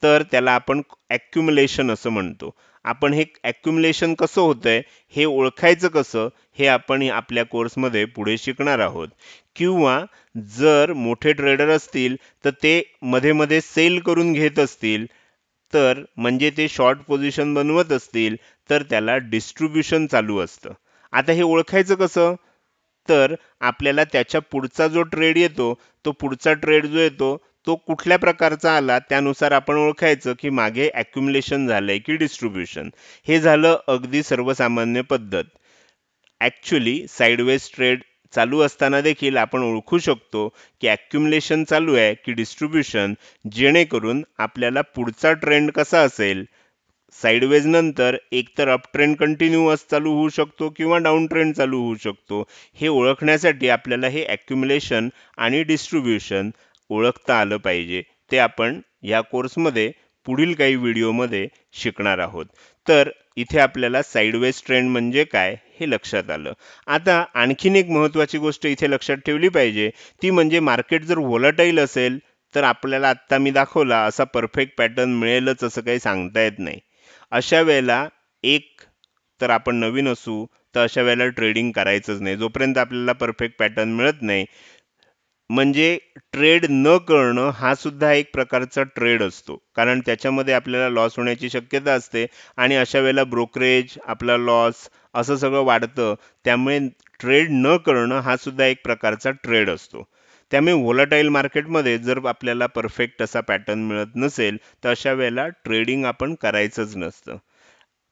तर त्याला आपण ॲक्युम्युलेशन असं म्हणतो. आपण हे ॲक्युम्युलेशन कसं होतंय हे ओळखायचं कसं हे आपण आपल्या कोर्समध्ये पुढे शिकणार आहोत. किंवा जर मोठे ट्रेडर असतील तर ते मध्ये मध्ये सेल करून घेत असतील तर म्हणजे ते शॉर्ट पोझिशन बनवत असतील तर त्याला डिस्ट्रीब्युशन चालू असतं. आता हे ओळखायचं कसं? तर आपल्याला त्याच्या पुढचा जो ट्रेड येतो, तो पुढचा ट्रेड जो येतो तो कुठल्या प्रकारचा आला त्यानुसार आपण ओळखायचं की मागे ॲक्युम्युलेशन झालंय की डिस्ट्रीब्युशन. हे झालं अगदी सर्वसामान्य पद्धत. ॲक्च्युली साईडवेज ट्रेड चालू असताना देखील आपण ओळखू शकतो की ॲक्युम्युलेशन चालू आहे की डिस्ट्रीब्युशन, जेणेकरून आपल्याला पुढचा ट्रेंड कसा असेल. साईडवेज नंतर एकतर अप ट्रेंड कंटिन्यूअस चालू होऊ शकतो किंवा डाऊन ट्रेंड चालू होऊ शकतो. हे ओळखण्यासाठी आपल्याला हे ॲक्युम्युलेशन आणि डिस्ट्रीब्युशन ओळखता आलं पाहिजे. ते आपण या कोर्समध्ये पुढील काही व्हिडिओमध्ये शिकणार आहोत. तर इथे आपल्याला साईडवेज ट्रेंड म्हणजे काय हे लक्षात आलं. आता आणखीन एक महत्त्वाची गोष्ट इथे लक्षात ठेवली पाहिजे, ती म्हणजे मार्केट जर व्होलाटाईल असेल तर आपल्याला आत्ता मी दाखवला असा परफेक्ट पॅटर्न मिळेलच असं काही सांगता येत नाही. अशा वेळेला एक तर आपण नवीन असू तर अशा वेळेला ट्रेडिंग करायचंच नाही जोपर्यंत आपल्याला परफेक्ट पॅटर्न मिळत नाही. म्हणजे ट्रेड न करणं हा सुद्धा एक प्रकारचा ट्रेड असतो, कारण त्याच्यामध्ये आपल्याला लॉस होण्याची शक्यता असते आणि अशा वेळेला ब्रोकरेज, आपला लॉस असं सगळं वाढतं. त्यामुळे ट्रेड न करणं हा सुद्धा एक प्रकारचा ट्रेड असतो. त्यामुळे व्होलाटाईल मार्केटमध्ये जर आपल्याला परफेक्ट असा पॅटर्न मिळत नसेल तर अशा वेळेला ट्रेडिंग आपण करायचंच नसतं.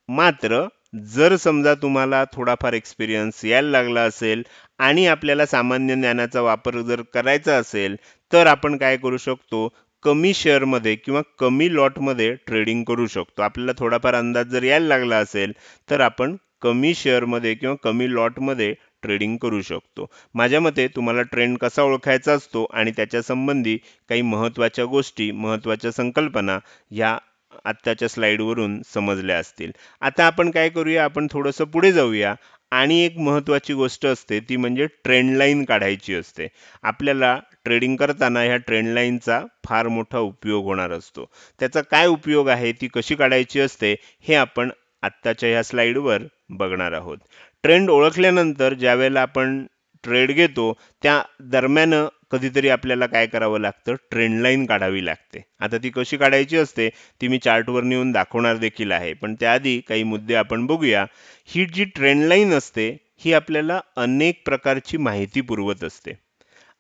मात्र जर समजा तुम्हाला थोडाफार एक्सपिरियन्स यायला लागला असेल आणि आपल्याला सामान्य ज्ञानाचा वापर जर करायचा असेल तर आपण काय करू शकतो? कमी शेअरमध्ये किंवा कमी लॉटमध्ये ट्रेडिंग करू शकतो. आपल्याला थोडाफार अंदाज जर यायला लागला असेल तर आपण कमी शेअरमध्ये किंवा कमी लॉटमध्ये ट्रेडिंग करू शकतो. माझ्या मते तुम्हाला ट्रेंड कसा ओळखायचा असतो आणि त्याच्या संबंधी काही महत्त्वाच्या गोष्टी, महत्त्वाच्या संकल्पना या आत्ताच्या स्लाइडवरून समजल्या असतील. आता आपण काय करूया, आपण थोडंसं पुढे जाऊया आणि एक महत्त्वाची गोष्ट असते ती म्हणजे ट्रेंड लाईन काढायची असते. आपल्याला ट्रेडिंग करताना ह्या ट्रेंड लाईनचा फार मोठा उपयोग होणार असतो. त्याचा काय उपयोग आहे, ती कशी काढायची असते हे आपण आत्ताच्या ह्या स्लाइडवर बघणार आहोत. ट्रेंड ओळखल्यानंतर ज्यावेळेला आपण ट्रेड घेतो त्या दरम्यान कधीतरी आपल्याला काय करावं लागतं? ट्रेंड लाईन काढावी लागते. आता ती कशी काढायची असते ती मी चार्टवर नेऊन दाखवणार देखील आहे, पण त्याआधी काही मुद्दे आपण बघूया. ही जी ट्रेंड लाईन असते ही आपल्याला अनेक प्रकारची माहिती पुरवत असते.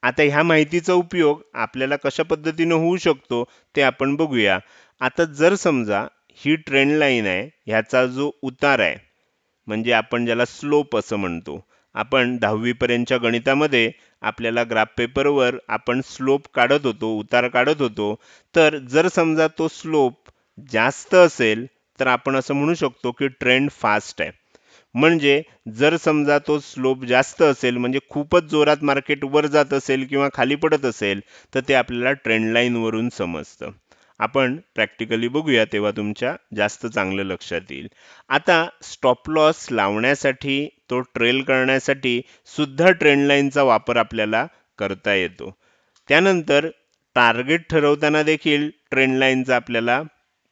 आता ह्या माहितीचा उपयोग आपल्याला कशा पद्धतीनं होऊ शकतो ते आपण बघूया. आता जर समजा ही ट्रेंड लाईन आहे, ह्याचा जो उतार आहे म्हणजे आपण ज्याला स्लोप असं म्हणतो. आपण 10वी पर्यंतच्या गणितामध्ये आपल्याला ग्राफ पेपरवर आपण स्लोप काढत होतो, उतार काढत होतो. तर जर समजा तो स्लोप जास्त असेल तर आपण असं म्हणू शकतो की ट्रेंड फास्ट आहे. म्हणजे जर समजा तो स्लोप जास्त असेल म्हणजे खूपच जोरात मार्केट वर जात असेल किंवा खाली पडत असेल तर ते आपल्याला ट्रेंड लाईन वरून समजतं. आपण प्रॅक्टिकली बघूया तेव्हा तुमच्या जास्त चांगलं लक्षात येईल. आता स्टॉप लॉस लावण्यासाठी तो ट्रेल करण्यासाठी सुद्धा ट्रेंड लाईनचा वापर आपल्याला करता येतो. त्यानंतर टार्गेट ठरवताना देखील ट्रेंड लाईनचा आपल्याला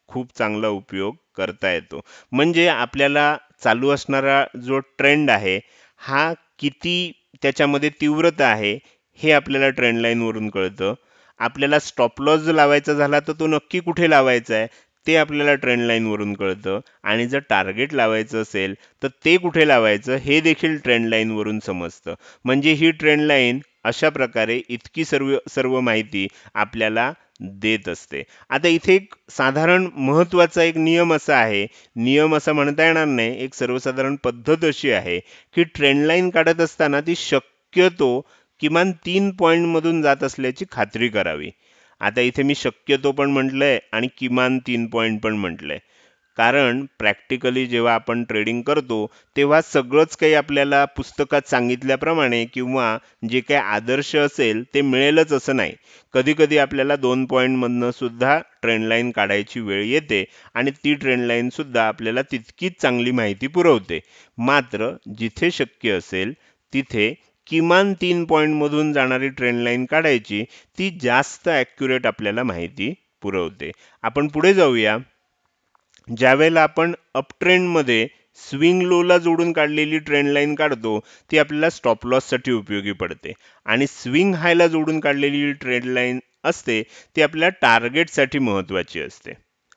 खूप चांगला उपयोग करता येतो. म्हणजे आपल्याला चालू असणारा जो ट्रेंड आहे, हा किती त्याच्यामध्ये तीव्रता आहे, हे आपल्याला ट्रेंड लाईनवरून कळतं. आपल्याला स्टॉप लॉस जर लावायचा झाला, तर तो नक्की कुठे लावायचा आहे, ते आपल्याला ट्रेंड लाईनवरून कळतं. आणि जर टार्गेट लावायचं असेल, तर ते कुठे लावायचं, हे देखील ट्रेंड लाईनवरून समजतं. म्हणजे ही ट्रेंड लाईन अशा प्रकारे इतकी सर्व सर्व माहिती आपल्याला देत असते. आता इथे एक साधारण महत्त्वाचा एक नियम असा आहे, नियम असा म्हणता येणार नाही, एक सर्वसाधारण पद्धत अशी आहे, की ट्रेंड लाईन काढत असताना ती शक्यतो किमान 3 पॉईंटमधून जात असल्याची खात्री करावी. आता इथे मी शक्यतो पण म्हटलंय आणि किमान 3 पॉईंट पण म्हटलंय. कारण प्रॅक्टिकली जेव्हा आपण ट्रेडिंग करतो, तेव्हा सगळंच काही आपल्याला पुस्तकात सांगितल्याप्रमाणे किंवा जे काही आदर्श असेल ते मिळेलच असं नाही. कधी-कधी आपल्याला 2 पॉईंटमधनं सुद्धा ट्रेंड लाईन काढायची वेळ येते आणि ती ट्रेंड लाईन सुद्धा आपल्याला तितकीच चांगली माहिती पुरवते. मात्र जिथे शक्य असेल तिथे किमान 3 पॉईंटमधून जाणारी ट्रेंड लाईन काढायची, ती जास्त ॲक्युरेट आपल्याला माहिती पुरवते. आपण पुढे जाऊया. ज्यावेळेला आपण अप ट्रेंडमध्ये स्विंग लोला जोडून काढलेली ट्रेंड लाईन काढतो, ती आपल्याला स्टॉप लॉससाठी उपयोगी पडते. आणि स्विंग हायला जोडून काढलेली ट्रेंड लाईन असते, ती आपल्या टार्गेटसाठी महत्त्वाची असते.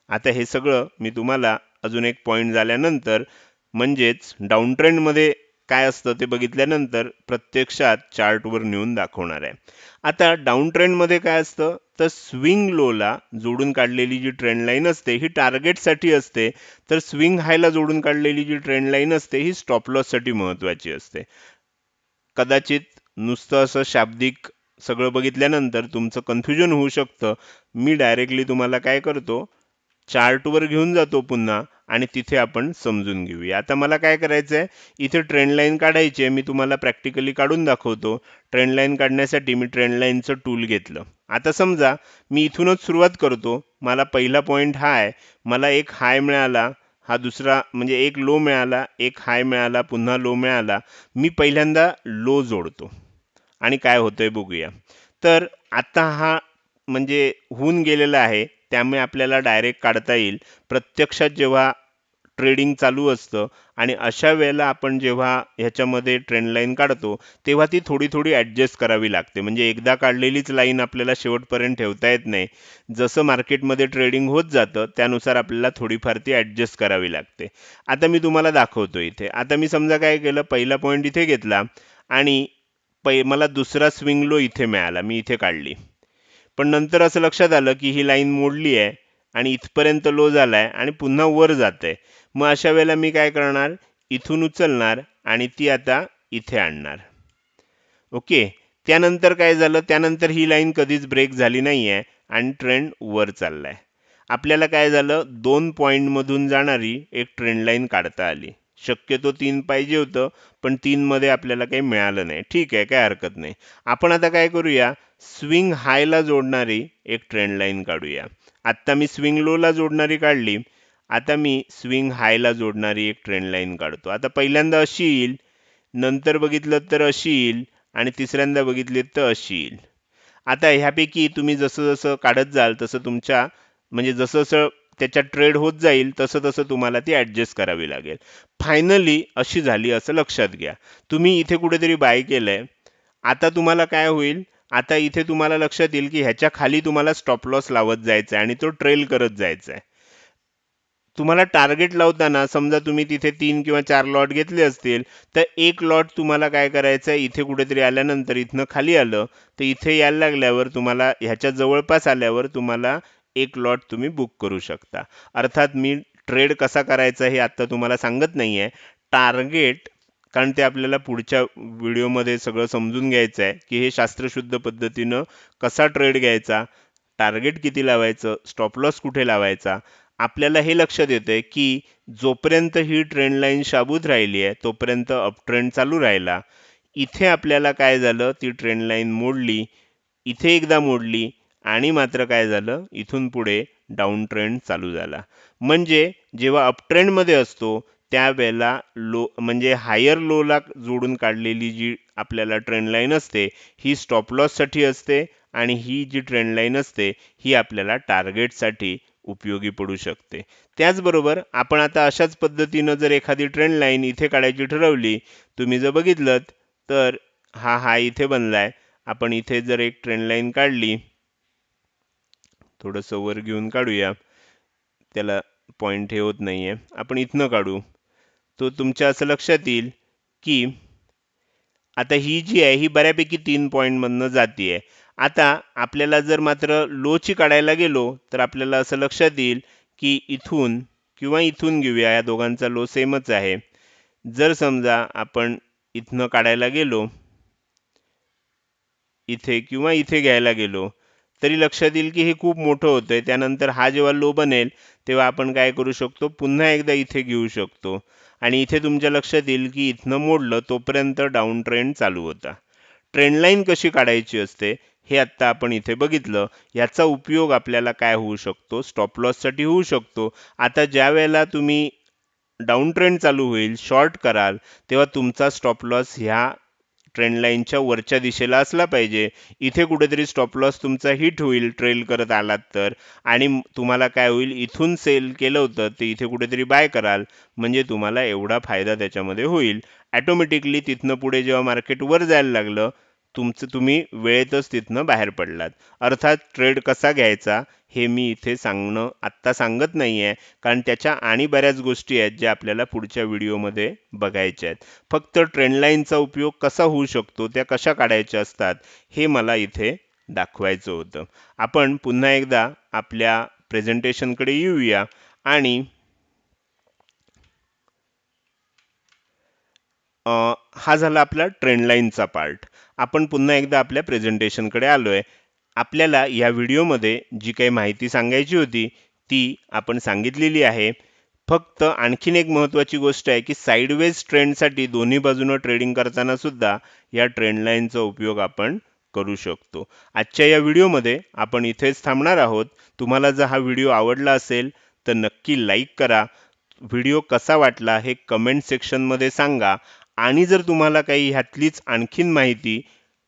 आता हे सगळं मी तुम्हाला अजून एक पॉईंट झाल्यानंतर, म्हणजेच डाऊन ट्रेंडमध्ये काय असतं ते बघितल्यानंतर प्रत्यक्षात चार्टवर नेऊन दाखवणार आहे. आता डाऊन ट्रेंडमध्ये काय असतं, तर स्विंग लोला जोडून काढलेली जी ट्रेंड लाईन असते ही टार्गेटसाठी असते, तर स्विंग हायला जोडून काढलेली जी ट्रेंड लाईन असते ही स्टॉप लॉससाठी महत्त्वाची असते. कदाचित नुसतं असं शाब्दिक सगळं बघितल्यानंतर तुमचं कन्फ्युजन होऊ शकतं. मी डायरेक्टली तुम्हाला काय करतो, चार्टवर घेऊन जातो पुन्हा आणि तिथे आपण समजून घेऊया. आता मला काय करायचं आहे, इथे ट्रेंड लाईन काढायची आहे. मी तुम्हाला प्रॅक्टिकली काढून दाखवतो. ट्रेंड लाईन काढण्यासाठी मी ट्रेंड लाईनचं टूल घेतलं. आता समजा मी इथूनच सुरुवात करतो. मला पहिला पॉईंट हा आहे. मला एक हाय मिळाला, हा दुसरा म्हणजे एक लो मिळाला, एक हाय मिळाला, पुन्हा लो मिळाला. मी पहिल्यांदा लो जोडतो आणि काय होतंय बघूया. तर आता हा म्हणजे होऊन गेलेला आहे, त्यामुळे आपल्याला डायरेक्ट काढता येईल. प्रत्यक्षात जेव्हा ट्रेडिंग चालू असतं आणि अशा वेळेला आपण जेव्हा ह्याच्यामध्ये ट्रेंड लाईन काढतो, तेव्हा ती थोडी-थोडी ॲडजस्ट करावी लागते. म्हणजे एकदा काढलेलीच लाईन आपल्याला शेवटपर्यंत ठेवता येत नाही. जसं मार्केटमध्ये ट्रेडिंग होत जातं, त्यानुसार आपल्याला थोडीफार ती ॲडजस्ट करावी लागते. आता मी तुम्हाला दाखवतो इथे. आता मी समजा काय केलं, पहिला पॉईंट इथे घेतला आणि मला दुसरा स्विंग लो इथे मिळाला. मी इथे काढली. पण नंतर असं लक्षात आलं, की ही लाईन मोडली आहे आणि इथपर्यंत लो झालाय आणि पुन्हा वर जाते. मग अशा वेळेला मी काय करणार, इथून उचलणार आणि ती आता इथे आणणार. ओके. त्यानंतर काय झालं, त्यानंतर ही लाईन कधीच ब्रेक झाली नाहीये आणि ट्रेंड वर चाललाय. आपल्याला काय झालं, 2 पॉईंटमधून जाणारी एक ट्रेंड लाईन काढता आली. शक्यतो 3 पाहिजे होतं, पण 3 मध्ये आपल्याला काही मिळालं नाही. ठीक आहे, काय हरकत नाही. आपण आता काय करूया, स्विंग हायला जोडणारी एक ट्रेंड लाईन काढूया. आत्ता मी स्विंग लोला जोडणारी काढली. आता मी स्विंग हायला जोडणारी एक ट्रेंड लाईन काढतो. आता पहिल्यांदा अशी येईल, नंतर बघितलं तर अशी येईल आणि तिसऱ्यांदा बघितली तर अशी येईल. आता ह्यापैकी तुम्ही जसं-जसं काढत जाल तसं तुमच्या म्हणजे जसं-जसं त्याच्यात ट्रेड होत जाईल तसं-तसं तुम्हाला ती ॲडजस्ट करावी लागेल. फायनली अशी झाली असं लक्षात घ्या. तुम्ही इथे कुठेतरी बाय केलंय. आता तुम्हाला काय होईल, आता इथे तुम्हाला लक्षात येईल की ह्याच्या खाली तुम्हाला स्टॉप लॉस लावत जायचा आहे आणि तो ट्रेल करत जायचा आहे. तुम्हाला टार्गेट लावताना समजा तुम्ही तिथे 3 किंवा 4 लॉट घेतले असतील, तर एक लॉट तुम्हाला काय करायचं आहे, इथे कुठेतरी आल्यानंतर इथनं खाली आलं, तर इथे यायला लागल्यावर तुम्हाला ह्याच्या जवळपास आल्यावर तुम्हाला एक लॉट तुम्ही बुक करू शकता. अर्थात मी ट्रेड कसा करायचा हे आता तुम्हाला सांगत नाहीये. टार्गेट कारण ते आपल्याला पुढच्या व्हिडिओमध्ये सगळं समजून घ्यायचं आहे, की हे शास्त्रशुद्ध पद्धतीनं कसा ट्रेड घ्यायचा, टार्गेट किती लावायचं, स्टॉप लॉस कुठे लावायचा. आपल्याला हे लक्षात येतंय, की जोपर्यंत ही ट्रेंड लाईन शाबूत राहिली आहे, तोपर्यंत अप ट्रेंड चालू राहिला. इथे आपल्याला काय झालं, ती ट्रेंड लाईन मोडली, इथे एकदा मोडली आणि मात्र काय झालं, इथून पुढे डाऊन ट्रेंड चालू झाला. म्हणजे जेव्हा अप ट्रेंडमध्ये असतो, त्यावेळेला लो म्हणजे हायर लोला जोडून काढलेली जी आपल्याला ट्रेंड लाईन असते ही स्टॉप लॉससाठी असते आणि ही जी ट्रेंड लाईन असते ही आपल्याला टार्गेटसाठी उपयोगी पडू शकते. त्याचबरोबर आपण आता अशाच पद्धतीनं जर एखादी ट्रेंड लाईन इथे काढायची ठरवली, तुम्ही जर बघितलं तर हा हाय इथे बनलाय. आपण इथे जर एक ट्रेंड लाईन काढली, थोडंसं वर घेऊन काढूया, त्याला पॉइंट हे होत नाहीये, आपण इथनं काढू. तो तुमच्या असं लक्षात येईल की आता ही जी आहे ही बऱ्यापैकी 3 पॉईंटमधनं जातीये. आता आपल्याला जर मात्र लोची काढायला गेलो तर आपल्याला असं लक्षात येईल की इथून किंवा इथून घेऊया, या दोघांचा लो सेमच आहे. जर समजा आपण इथनं काढायला गेलो, इथे किंवा इथे घ्यायला गेलो, तरी लक्षात येईल की हे खूप मोठं होतंय. त्यानंतर हा जेव्हा लो बनेल तेव्हा आपण काय करू शकतो, पुन्हा एकदा इथे घेऊ शकतो आणि इथे तुमच्या लक्षात येईल की इथनं मोडलं तोपर्यंत डाऊन ट्रेंड चालू होता. ट्रेंड लाईन कशी काढायची असते हे आत्ता आपण इथे बघितलं. याचा उपयोग आपल्याला काय होऊ शकतो, स्टॉप लॉससाठी होऊ शकतो. आता ज्या वेळेला तुम्ही डाऊन ट्रेंड चालू होईल, शॉर्ट कराल, तेव्हा तुमचा स्टॉप लॉस ह्या ट्रेंड लाईनच्या वरच्या दिशेला असला पाहिजे. इथे कुठेतरी स्टॉप लॉस तुमचा हिट होईल ट्रेल करत आलात तर, आणि तुम्हाला काय होईल, इथून सेल केलं होतं ते इथे कुठेतरी बाय कराल, म्हणजे तुम्हाला एवढा फायदा त्याच्यामध्ये होईल. ऑटोमॅटिकली तिथनं पुढे जेव्हा मार्केट वर जायला लागलं, तुम्ही वेळेतच तिथनं बाहेर पडलात. अर्थात ट्रेड कसा घ्यायचा हे मी इथे आत्ता सांगत नाहीये, कारण त्याच्या आणि बऱ्याच गोष्टी आहेत ज्या आपल्याला पुढच्या व्हिडिओमध्ये बघायच्या आहेत. फक्त ट्रेंड लाईनचा उपयोग कसा होऊ शकतो, त्या कशा काढायच्या असतात, हे मला इथे दाखवायचं होतं. आपण पुन्हा एकदा आपल्या प्रेझेंटेशनकडे येऊया आणि हा झाला आपला ट्रेंड लाईनचा पार्ट. आपण पुन्हा एकदा आपल्या प्रेझेंटेशनकडे आलोय. आपल्याला या व्हिडिओमध्ये जी काही माहिती सांगायची होती ती आपण सांगितलेली आहे. फक्त आणखीन एक महत्त्वाची गोष्ट आहे की साईडवेज ट्रेंडसाठी दोन्ही बाजूनं ट्रेडिंग करताना सुद्धा या ट्रेंड लाईनचा उपयोग आपण करू शकतो. आजच्या या व्हिडिओमध्ये आपण इथेच थांबणार आहोत. तुम्हाला जर हा व्हिडिओ आवडला असेल तर नक्की लाईक करा. व्हिडिओ कसा वाटला हे कमेंट सेक्शनमध्ये सांगा आणि जर तुम्हाला काही ह्यातलीच आणखीन माहिती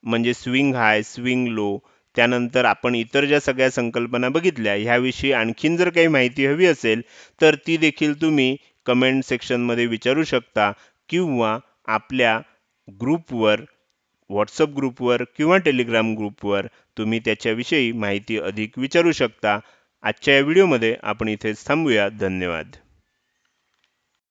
म्हणजे स्विंग हाय, स्विंग लो, त्यानंतर आपण इतर ज्या सगळ्या संकल्पना बघितल्या ह्याविषयी आणखीन जर काही माहिती हवी असेल तर ती देखील तुम्ही कमेंट सेक्शनमध्ये विचारू शकता किंवा आपल्या ग्रुपवर, व्हॉट्सअप ग्रुपवर किंवा टेलिग्राम ग्रुपवर तुम्ही त्याच्याविषयी माहिती अधिक विचारू शकता. आजच्या या व्हिडिओमध्ये आपण इथेच थांबूया. धन्यवाद.